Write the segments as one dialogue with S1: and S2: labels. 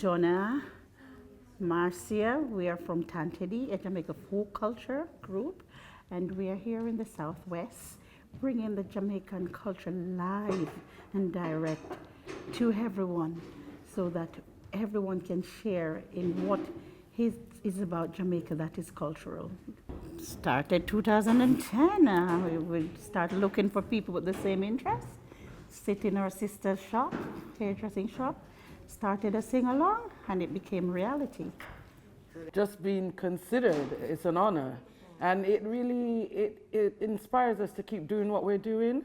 S1: Donna, Marcia. We are from Tantedy, a Jamaica folk culture group, and we are here in the Southwest, bringing the Jamaican culture live and direct to everyone, so that everyone can share in what is about Jamaica that is cultural. Started 2010. We started looking for people with the same interests. Sit in our sister's shop, hairdressing shop, started a sing-along, and it became reality.
S2: Just being considered is an honor, and it really it inspires us to keep doing what we're doing,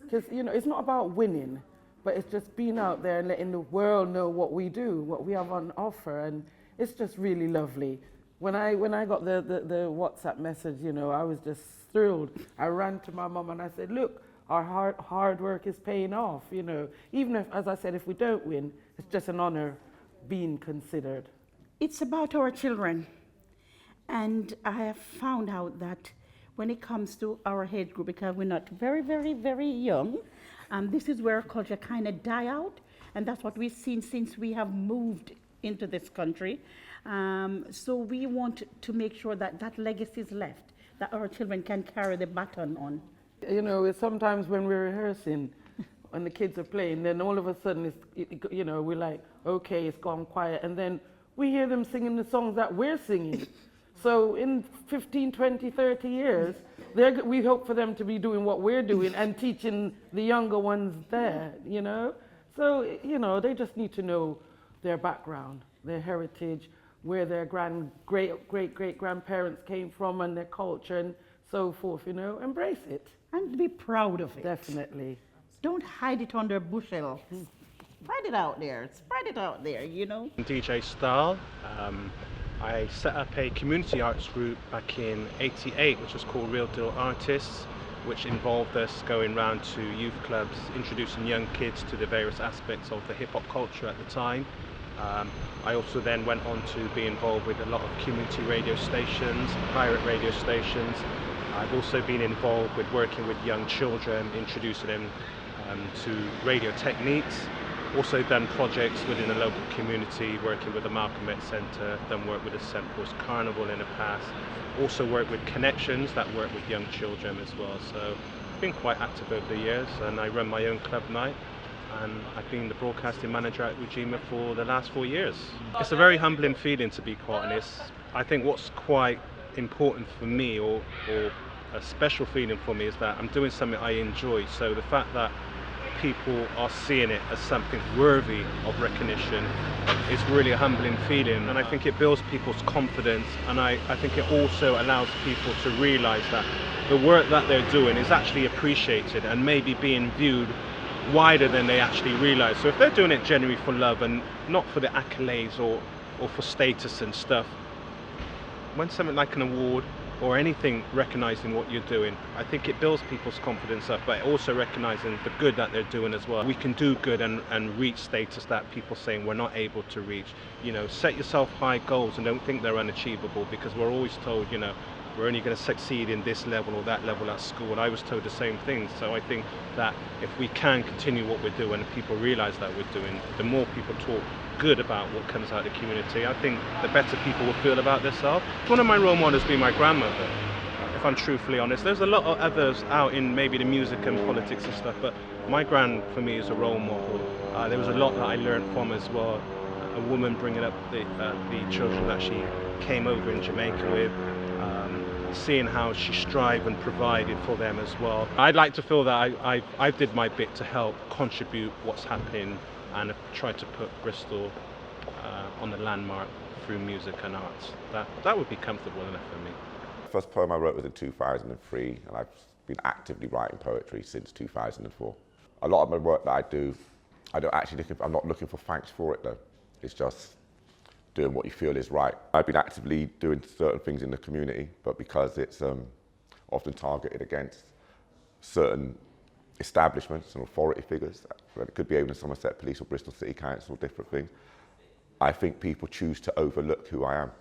S2: because it's not about winning, but it's just being out there and letting the world know what we do, what we have on offer, and it's just really lovely. When I got the WhatsApp message, I was just thrilled. I ran to my mum and I said, look, our hard work is paying off, Even if, as I said, if we don't win, it's just an honor being considered.
S1: It's about our children. And I have found out that when it comes to our age group, because we're not very, very, very young, this is where culture kind of die out. And that's what we've seen since we have moved into this country. So we want to make sure that that legacy is left, that our children can carry the baton on.
S2: Sometimes when we're rehearsing, when the kids are playing, then all of a sudden, we're like, okay, it's gone quiet. And then we hear them singing the songs that we're singing. So in 15, 20, 30 years, we hope for them to be doing what we're doing and teaching the younger ones there, So, they just need to know their background, their heritage, where their great-great-grandparents came from and their culture and so forth, embrace it.
S1: And be proud of it.
S2: Definitely.
S1: Don't hide it under a bushel. Spread it out there. Spread it out there,
S3: DJ Style. I set up a community arts group back in '88, which was called Real Deal Artists, which involved us going around to youth clubs, introducing young kids to the various aspects of the hip-hop culture at the time. I also then went on to be involved with a lot of community radio stations, pirate radio stations. I've also been involved with working with young children, introducing them to radio techniques. Also done projects within the local community, working with the Malcolm X Centre, done work with the St. Paul's Carnival in the past. Also worked with Connections that work with young children as well. So I've been quite active over the years, and I run my own club night. And I've been the broadcasting manager at Ujima for the last 4 years. It's a very humbling feeling, to be quite honest. I think what's quite important for me, or a special feeling for me, is that I'm doing something I enjoy. So the fact that people are seeing it as something worthy of recognition is really a humbling feeling, and I think it builds people's confidence, and I think it also allows people to realise that the work that they're doing is actually appreciated and maybe being viewed wider than they actually realise. So if they're doing it genuinely for love and not for the accolades or for status and stuff, when something like an award or anything recognising what you're doing, I think it builds people's confidence up, but also recognising the good that they're doing as well. We can do good and reach status that people saying we're not able to reach. Set yourself high goals and don't think they're unachievable, because we're always told, we're only going to succeed in this level or that level at school, and I was told the same thing. So I think that if we can continue what we're doing and people realise that we're doing, the more people talk good about what comes out of the community, I think the better people will feel about themselves. One of my role models being my grandmother, if I'm truthfully honest. There's a lot of others out in maybe the music and politics and stuff, but my gran for me is a role model. There was a lot that I learned from as well. A woman bringing up the children that she came over in Jamaica with, seeing how she strived and provided for them as well. I'd like to feel that I did my bit to help contribute what's happening and have tried to put Bristol on the landmark through music and arts. That would be comfortable enough for me.
S4: The first poem I wrote was in 2003, and I've been actively writing poetry since 2004. A lot of my work that I do, I'm not looking for thanks for it though. It's just doing what you feel is right. I've been actively doing certain things in the community, but because it's often targeted against certain establishments and authority figures, it could be even Somerset Police or Bristol City Council, different things, I think people choose to overlook who I am,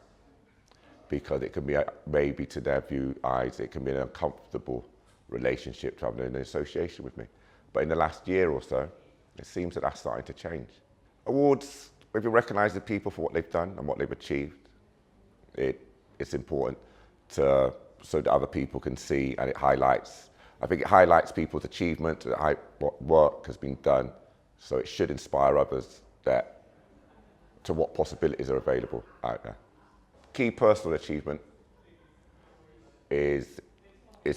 S4: because it can be, maybe to their eyes, it can be an uncomfortable relationship to have an association with me. But in the last year or so, it seems that that's starting to change. Awards, if you recognise the people for what they've done and what they've achieved, it's important so that other people can see, and I think it highlights people's achievement, what work has been done, so it should inspire others to what possibilities are available out there. Key personal achievement is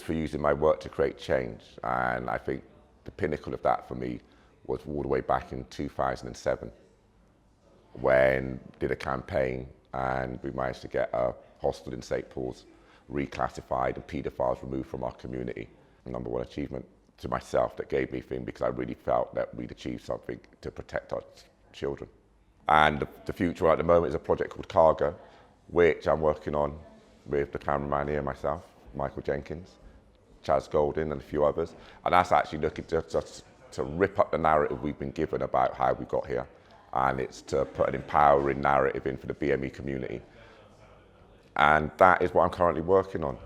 S4: for using my work to create change, and I think the pinnacle of that for me was all the way back in 2007 when we did a campaign and we managed to get a hostel in St. Paul's reclassified and paedophiles removed from our community. Number one achievement to myself that gave me thing, because I really felt that we'd achieved something to protect our children. And the future at the moment is a project called Cargo, which I'm working on with the cameraman here, myself, Michael Jenkins, Chaz Golding and a few others. And that's actually looking to rip up the narrative we've been given about how we got here. And it's to put an empowering narrative in for the BME community. And that is what I'm currently working on.